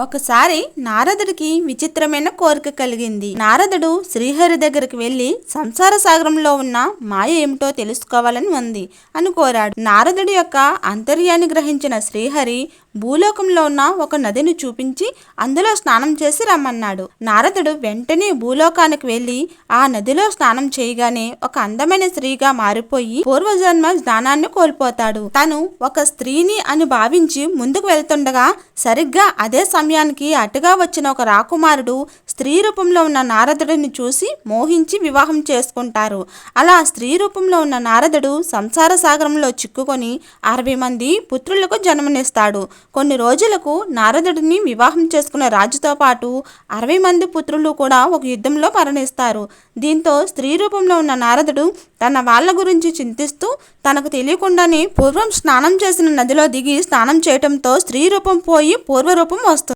ఒకసారి నారదుడికి విచిత్రమైన కోరిక కలిగింది. నారదుడు శ్రీహరి దగ్గరికి వెళ్లి సంసార సాగరంలో ఉన్న మాయ ఏమిటో తెలుసుకోవాలని ఉంది అని కోరాడు. నారదుడి యొక్క అంతర్యాన్ని గ్రహించిన శ్రీహరి భూలోకంలో ఉన్న ఒక నదిని చూపించి అందులో స్నానం చేసి రమ్మన్నాడు. నారదుడు వెంటనే భూలోకానికి వెళ్లి ఆ నదిలో స్నానం చేయగానే ఒక అందమైన స్త్రీగా మారిపోయి పూర్వజన్మ జ్ఞానాన్ని కోల్పోతాడు. తను ఒక స్త్రీని అని భావించి ముందుకు వెళ్తుండగా సరిగ్గా అదే సమయానికి అటుగా వచ్చిన ఒక రాకుమారుడు స్త్రీ రూపంలో ఉన్న నారదుడిని చూసి మోహించి వివాహం చేసుకుంటారు. అలా స్త్రీ రూపంలో ఉన్న నారదుడు సంసార సాగరంలో చిక్కుకొని 60 మంది పుత్రులకు జన్మనిస్తాడు. కొన్ని రోజులకు నారదుడిని వివాహం చేసుకున్న రాజుతో పాటు 60 మంది పుత్రులు కూడా ఒక యుద్ధంలో మరణిస్తారు. దీంతో స్త్రీ రూపంలో ఉన్న నారదుడు తన వాళ్ళ గురించి చింతిస్తూ తనకు తెలియకుండానే పూర్వం స్నానం చేసిన నదిలో దిగి స్నానం చేయటంతో స్త్రీ రూపం పోయి పూర్వరూపం వస్తుంది.